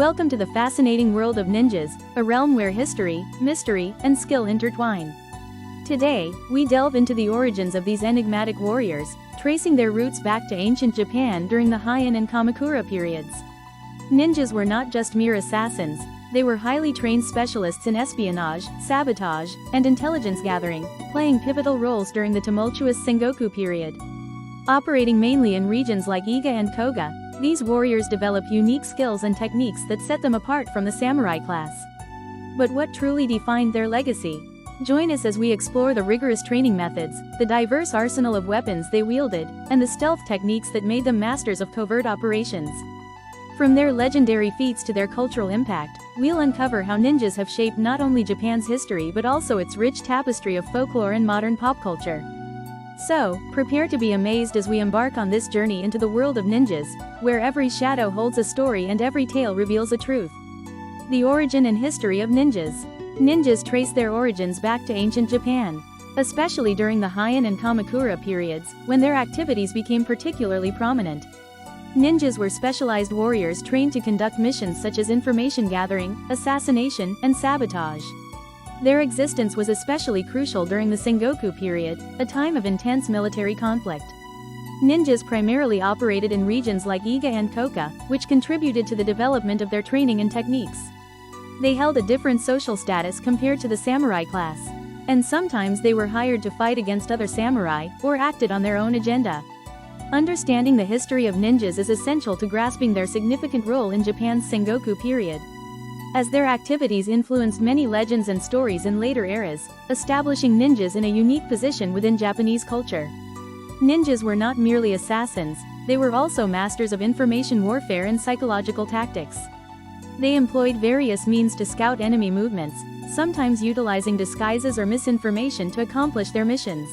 Welcome to the fascinating world of ninjas, a realm where history, mystery, and skill intertwine. Today, we delve into the origins of these enigmatic warriors, tracing their roots back to ancient Japan during the Heian and Kamakura periods. Ninjas were not just mere assassins, they were highly trained specialists in espionage, sabotage, and intelligence gathering, playing pivotal roles during the tumultuous Sengoku period. Operating mainly in regions like Iga and Koga, these warriors develop unique skills and techniques that set them apart from the samurai class. But what truly defined their legacy? Join us as we explore the rigorous training methods, the diverse arsenal of weapons they wielded, and the stealth techniques that made them masters of covert operations. From their legendary feats to their cultural impact, we'll uncover how ninjas have shaped not only Japan's history but also its rich tapestry of folklore and modern pop culture. So, prepare to be amazed as we embark on this journey into the world of ninjas, where every shadow holds a story and every tale reveals a truth. The origin and history of ninjas. Ninjas trace their origins back to ancient Japan, especially during the Heian and Kamakura periods, when their activities became particularly prominent. Ninjas were specialized warriors trained to conduct missions such as information gathering, assassination, and sabotage. Their existence was especially crucial during the Sengoku period, a time of intense military conflict. Ninjas primarily operated in regions like Iga and Koka, which contributed to the development of their training and techniques. They held a different social status compared to the samurai class, and sometimes they were hired to fight against other samurai, or acted on their own agenda. Understanding the history of ninjas is essential to grasping their significant role in Japan's Sengoku period, as their activities influenced many legends and stories in later eras, establishing ninjas in a unique position within Japanese culture. Ninjas were not merely assassins, they were also masters of information warfare and psychological tactics. They employed various means to scout enemy movements, sometimes utilizing disguises or misinformation to accomplish their missions.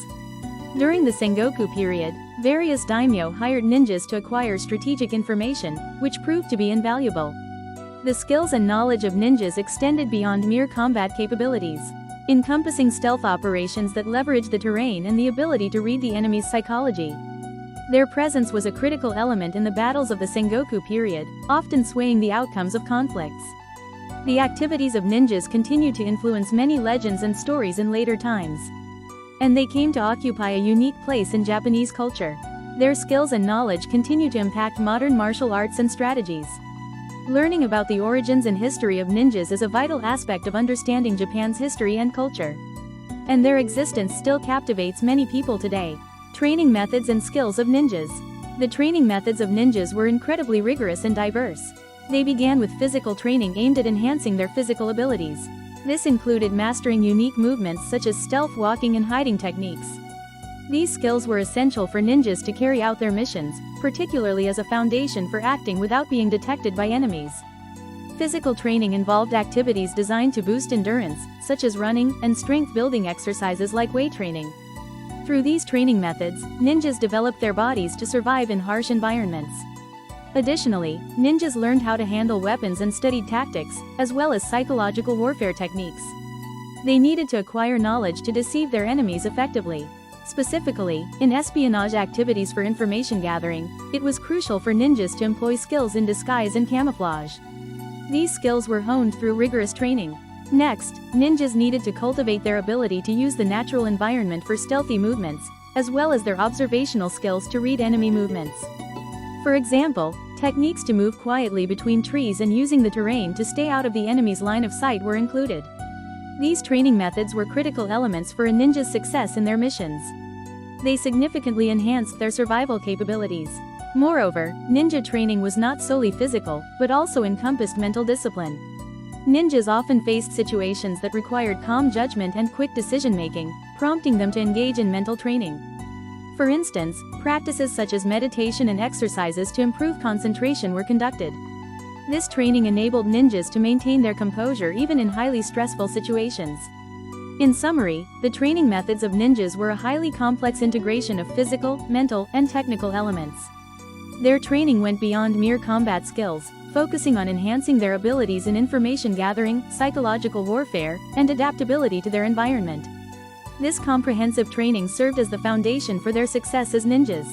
During the Sengoku period, various daimyo hired ninjas to acquire strategic information, which proved to be invaluable. The skills and knowledge of ninjas extended beyond mere combat capabilities, encompassing stealth operations that leveraged the terrain and the ability to read the enemy's psychology. Their presence was a critical element in the battles of the Sengoku period, often swaying the outcomes of conflicts. The activities of ninjas continued to influence many legends and stories in later times, and they came to occupy a unique place in Japanese culture. Their skills and knowledge continue to impact modern martial arts and strategies. Learning about the origins and history of ninjas is a vital aspect of understanding Japan's history and culture, and their existence still captivates many people today. Training methods and skills of ninjas. The training methods of ninjas were incredibly rigorous and diverse. They began with physical training aimed at enhancing their physical abilities. This included mastering unique movements such as stealth walking and hiding techniques. These skills were essential for ninjas to carry out their missions, particularly as a foundation for acting without being detected by enemies. Physical training involved activities designed to boost endurance, such as running, and strength-building exercises like weight training. Through these training methods, ninjas developed their bodies to survive in harsh environments. Additionally, ninjas learned how to handle weapons and studied tactics, as well as psychological warfare techniques. They needed to acquire knowledge to deceive their enemies effectively. Specifically, in espionage activities for information gathering, it was crucial for ninjas to employ skills in disguise and camouflage. These skills were honed through rigorous training. Next, ninjas needed to cultivate their ability to use the natural environment for stealthy movements, as well as their observational skills to read enemy movements. For example, techniques to move quietly between trees and using the terrain to stay out of the enemy's line of sight were included. These training methods were critical elements for a ninja's success in their missions. They significantly enhanced their survival capabilities. Moreover, ninja training was not solely physical, but also encompassed mental discipline. Ninjas often faced situations that required calm judgment and quick decision-making, prompting them to engage in mental training. For instance, practices such as meditation and exercises to improve concentration were conducted. This training enabled ninjas to maintain their composure even in highly stressful situations. In summary, the training methods of ninjas were a highly complex integration of physical, mental, and technical elements. Their training went beyond mere combat skills, focusing on enhancing their abilities in information gathering, psychological warfare, and adaptability to their environment. This comprehensive training served as the foundation for their success as ninjas.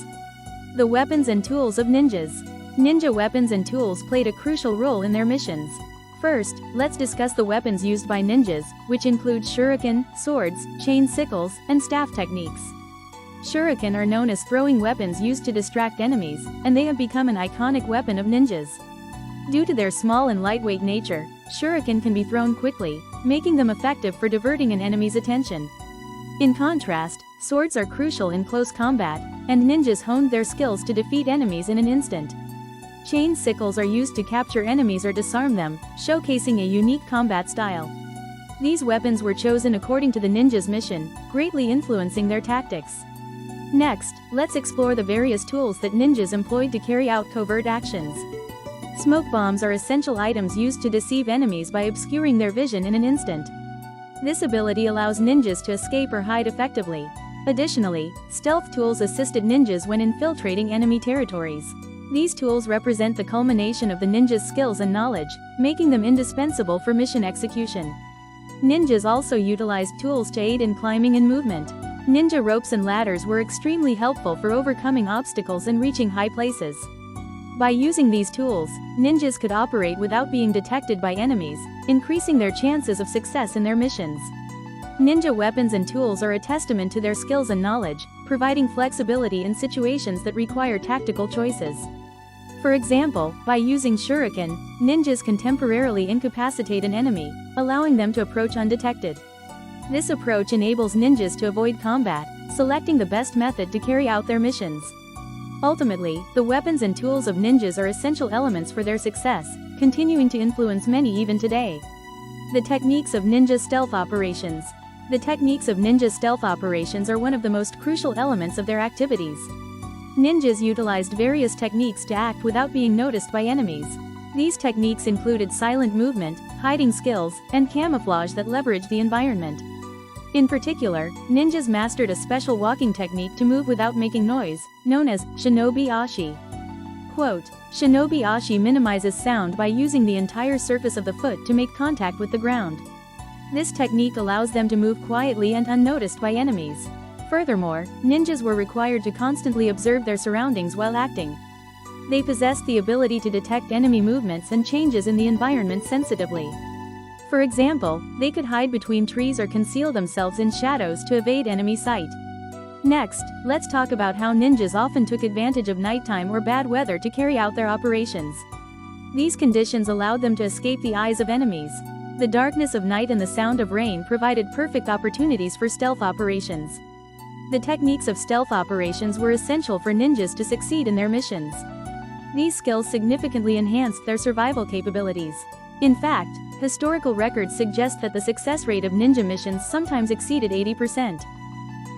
The weapons and tools of ninjas. Ninja weapons and tools played a crucial role in their missions. First, let's discuss the weapons used by ninjas, which include shuriken, swords, chain sickles, and staff techniques. Shuriken are known as throwing weapons used to distract enemies, and they have become an iconic weapon of ninjas. Due to their small and lightweight nature, shuriken can be thrown quickly, making them effective for diverting an enemy's attention. In contrast, swords are crucial in close combat, and ninjas honed their skills to defeat enemies in an instant. Chain sickles are used to capture enemies or disarm them, showcasing a unique combat style. These weapons were chosen according to the ninja's mission, greatly influencing their tactics. Next, let's explore the various tools that ninjas employed to carry out covert actions. Smoke bombs are essential items used to deceive enemies by obscuring their vision in an instant. This ability allows ninjas to escape or hide effectively. Additionally, stealth tools assisted ninjas when infiltrating enemy territories. These tools represent the culmination of the ninja's skills and knowledge, making them indispensable for mission execution. Ninjas also utilized tools to aid in climbing and movement. Ninja ropes and ladders were extremely helpful for overcoming obstacles and reaching high places. By using these tools, ninjas could operate without being detected by enemies, increasing their chances of success in their missions. Ninja weapons and tools are a testament to their skills and knowledge, providing flexibility in situations that require tactical choices. For example, by using shuriken, ninjas can temporarily incapacitate an enemy, allowing them to approach undetected. This approach enables ninjas to avoid combat, selecting the best method to carry out their missions. Ultimately, the weapons and tools of ninjas are essential elements for their success, continuing to influence many even today. The techniques of ninja stealth operations. The techniques of ninja stealth operations are one of the most crucial elements of their activities. Ninjas utilized various techniques to act without being noticed by enemies. These techniques included silent movement, hiding skills, and camouflage that leveraged the environment. In particular, ninjas mastered a special walking technique to move without making noise, known as shinobi ashi. Quote, "Shinobi ashi minimizes sound by using the entire surface of the foot to make contact with the ground. This technique allows them to move quietly and unnoticed by enemies." Furthermore, ninjas were required to constantly observe their surroundings while acting. They possessed the ability to detect enemy movements and changes in the environment sensitively. For example, they could hide between trees or conceal themselves in shadows to evade enemy sight. Next, let's talk about how ninjas often took advantage of nighttime or bad weather to carry out their operations. These conditions allowed them to escape the eyes of enemies. The darkness of night and the sound of rain provided perfect opportunities for stealth operations. The techniques of stealth operations were essential for ninjas to succeed in their missions. These skills significantly enhanced their survival capabilities. In fact, historical records suggest that the success rate of ninja missions sometimes exceeded 80%.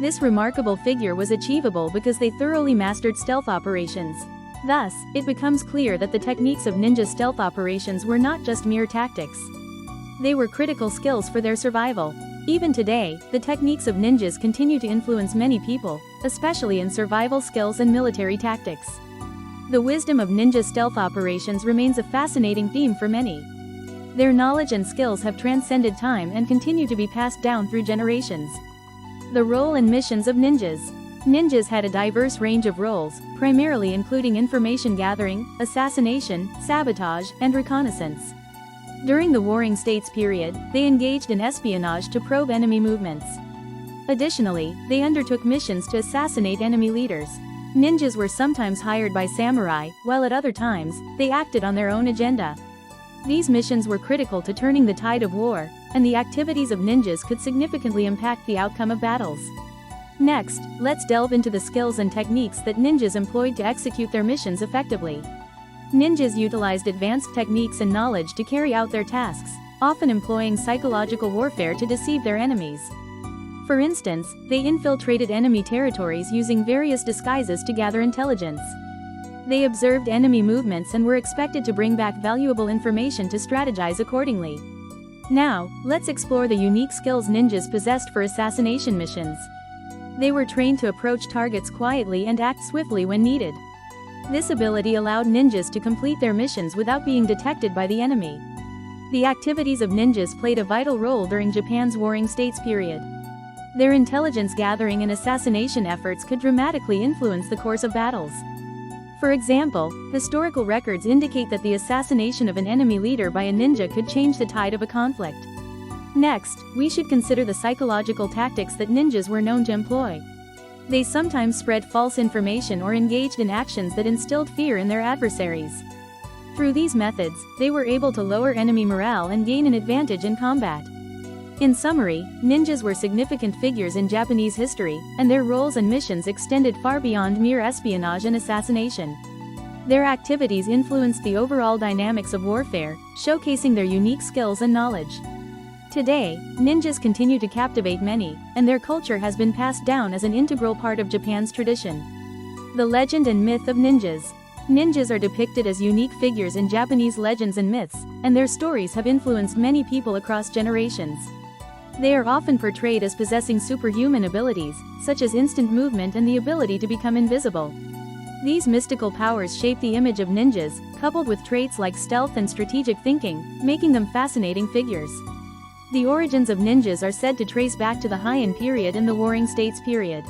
This remarkable figure was achievable because they thoroughly mastered stealth operations. Thus, it becomes clear that the techniques of ninja stealth operations were not just mere tactics. They were critical skills for their survival. Even today, the techniques of ninjas continue to influence many people, especially in survival skills and military tactics. The wisdom of ninja stealth operations remains a fascinating theme for many. Their knowledge and skills have transcended time and continue to be passed down through generations. The role and missions of ninjas. Ninjas had a diverse range of roles, primarily including information gathering, assassination, sabotage, and reconnaissance. During the Warring States period, they engaged in espionage to probe enemy movements. Additionally, they undertook missions to assassinate enemy leaders. Ninjas were sometimes hired by samurai, while at other times, they acted on their own agenda. These missions were critical to turning the tide of war, and the activities of ninjas could significantly impact the outcome of battles. Next, let's delve into the skills and techniques that ninjas employed to execute their missions effectively. Ninjas utilized advanced techniques and knowledge to carry out their tasks, often employing psychological warfare to deceive their enemies. For instance, they infiltrated enemy territories using various disguises to gather intelligence. They observed enemy movements and were expected to bring back valuable information to strategize accordingly. Now, let's explore the unique skills ninjas possessed for assassination missions. They were trained to approach targets quietly and act swiftly when needed. This ability allowed ninjas to complete their missions without being detected by the enemy. The activities of ninjas played a vital role during Japan's Warring States period. Their intelligence gathering and assassination efforts could dramatically influence the course of battles. For example, historical records indicate that the assassination of an enemy leader by a ninja could change the tide of a conflict. Next, we should consider the psychological tactics that ninjas were known to employ. They sometimes spread false information or engaged in actions that instilled fear in their adversaries. Through these methods, they were able to lower enemy morale and gain an advantage in combat. In summary, ninjas were significant figures in Japanese history, and their roles and missions extended far beyond mere espionage and assassination. Their activities influenced the overall dynamics of warfare, showcasing their unique skills and knowledge. Today, ninjas continue to captivate many, and their culture has been passed down as an integral part of Japan's tradition. The legend and myth of ninjas. Ninjas are depicted as unique figures in Japanese legends and myths, and their stories have influenced many people across generations. They are often portrayed as possessing superhuman abilities, such as instant movement and the ability to become invisible. These mystical powers shape the image of ninjas, coupled with traits like stealth and strategic thinking, making them fascinating figures. The origins of ninjas are said to trace back to the Heian period and the Warring States period.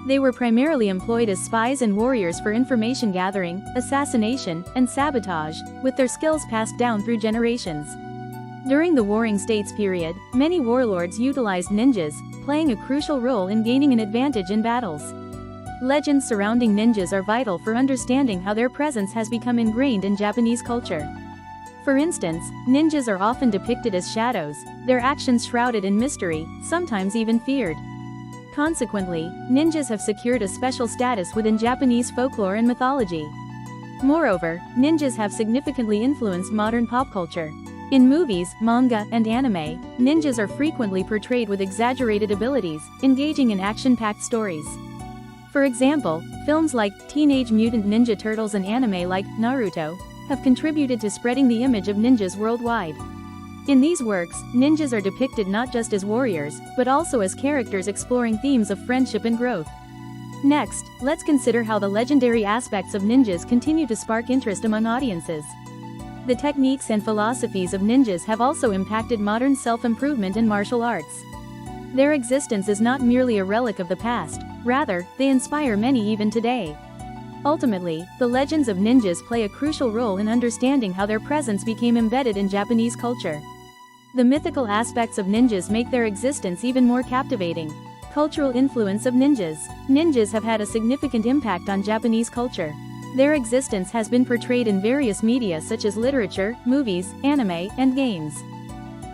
They were primarily employed as spies and warriors for information gathering, assassination, and sabotage, with their skills passed down through generations. During the Warring States period, many warlords utilized ninjas, playing a crucial role in gaining an advantage in battles. Legends surrounding ninjas are vital for understanding how their presence has become ingrained in Japanese culture. For instance, ninjas are often depicted as shadows, their actions shrouded in mystery, sometimes even feared. Consequently, ninjas have secured a special status within Japanese folklore and mythology. Moreover, ninjas have significantly influenced modern pop culture. In movies, manga, and anime, ninjas are frequently portrayed with exaggerated abilities, engaging in action-packed stories. For example, films like Teenage Mutant Ninja Turtles and anime like Naruto have contributed to spreading the image of ninjas worldwide. In these works, ninjas are depicted not just as warriors, but also as characters exploring themes of friendship and growth. Next, let's consider how the legendary aspects of ninjas continue to spark interest among audiences. The techniques and philosophies of ninjas have also impacted modern self-improvement and martial arts. Their existence is not merely a relic of the past, rather, they inspire many even today. Ultimately, the legends of ninjas play a crucial role in understanding how their presence became embedded in Japanese culture. The mythical aspects of ninjas make their existence even more captivating. Cultural influence of ninjas. Ninjas have had a significant impact on Japanese culture. Their existence has been portrayed in various media such as literature, movies, anime, and games.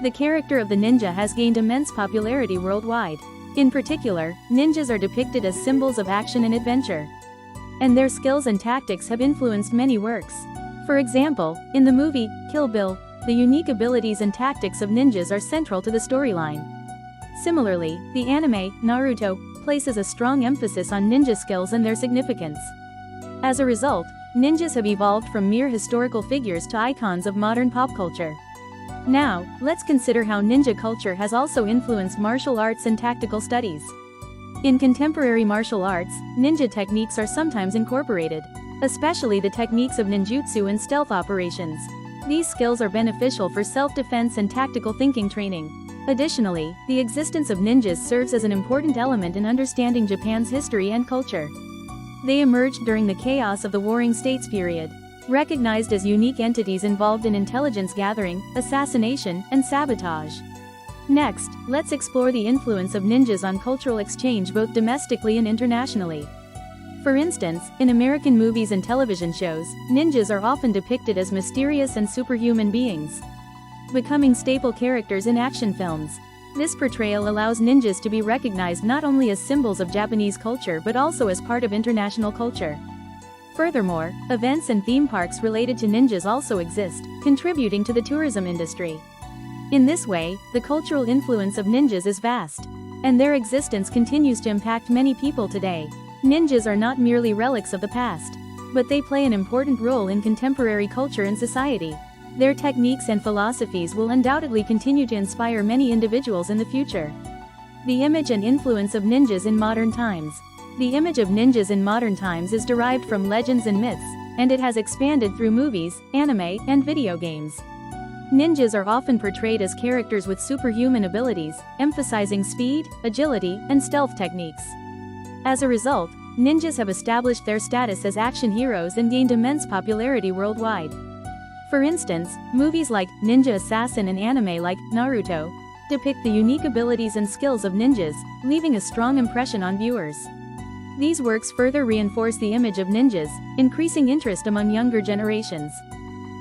The character of the ninja has gained immense popularity worldwide. In particular, ninjas are depicted as symbols of action and adventure. And their skills and tactics have influenced many works. For example, in the movie, Kill Bill, the unique abilities and tactics of ninjas are central to the storyline. Similarly, the anime, Naruto, places a strong emphasis on ninja skills and their significance. As a result, ninjas have evolved from mere historical figures to icons of modern pop culture. Now, let's consider how ninja culture has also influenced martial arts and tactical studies. In contemporary martial arts, ninja techniques are sometimes incorporated, especially the techniques of ninjutsu and stealth operations. These skills are beneficial for self-defense and tactical thinking training. Additionally, the existence of ninjas serves as an important element in understanding Japan's history and culture. They emerged during the chaos of the Warring States period, recognized as unique entities involved in intelligence gathering, assassination, and sabotage. Next, let's explore the influence of ninjas on cultural exchange both domestically and internationally. For instance, in American movies and television shows, ninjas are often depicted as mysterious and superhuman beings, becoming staple characters in action films. This portrayal allows ninjas to be recognized not only as symbols of Japanese culture but also as part of international culture. Furthermore, events and theme parks related to ninjas also exist, contributing to the tourism industry. In this way, the cultural influence of ninjas is vast, and their existence continues to impact many people today. Ninjas are not merely relics of the past, but they play an important role in contemporary culture and society. Their techniques and philosophies will undoubtedly continue to inspire many individuals in the future. The image and influence of ninjas in modern times. The image of ninjas in modern times is derived from legends and myths, and it has expanded through movies, anime, and video games. Ninjas are often portrayed as characters with superhuman abilities, emphasizing speed, agility, and stealth techniques. As a result, ninjas have established their status as action heroes and gained immense popularity worldwide. For instance, movies like Ninja Assassin and anime like Naruto depict the unique abilities and skills of ninjas, leaving a strong impression on viewers. These works further reinforce the image of ninjas, increasing interest among younger generations.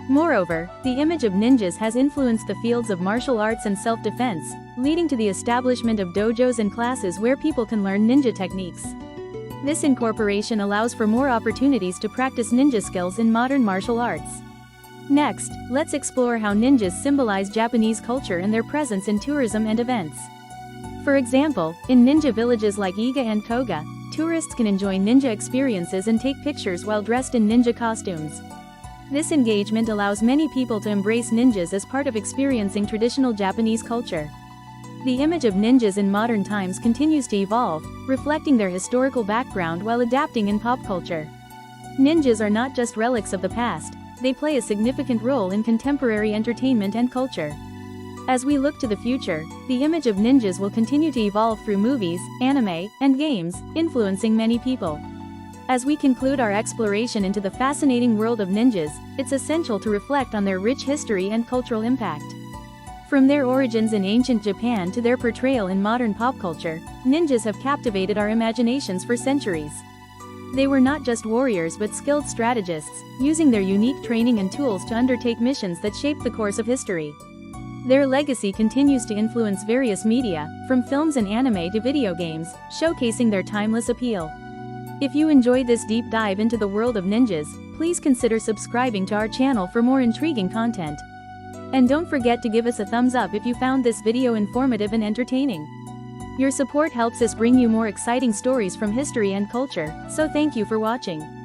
Moreover, the image of ninjas has influenced the fields of martial arts and self-defense, leading to the establishment of dojos and classes where people can learn ninja techniques. This incorporation allows for more opportunities to practice ninja skills in modern martial arts. Next, let's explore how ninjas symbolize Japanese culture and their presence in tourism and events. For example, in ninja villages like Iga and Koga, tourists can enjoy ninja experiences and take pictures while dressed in ninja costumes. This engagement allows many people to embrace ninjas as part of experiencing traditional Japanese culture. The image of ninjas in modern times continues to evolve, reflecting their historical background while adapting in pop culture. Ninjas are not just relics of the past, they play a significant role in contemporary entertainment and culture. As we look to the future, the image of ninjas will continue to evolve through movies, anime, and games, influencing many people. As we conclude our exploration into the fascinating world of ninjas, it's essential to reflect on their rich history and cultural impact. From their origins in ancient Japan to their portrayal in modern pop culture, ninjas have captivated our imaginations for centuries. They were not just warriors but skilled strategists, using their unique training and tools to undertake missions that shaped the course of history. Their legacy continues to influence various media, from films and anime to video games, showcasing their timeless appeal. If you enjoyed this deep dive into the world of ninjas, please consider subscribing to our channel for more intriguing content. And don't forget to give us a thumbs up if you found this video informative and entertaining. Your support helps us bring you more exciting stories from history and culture, so thank you for watching.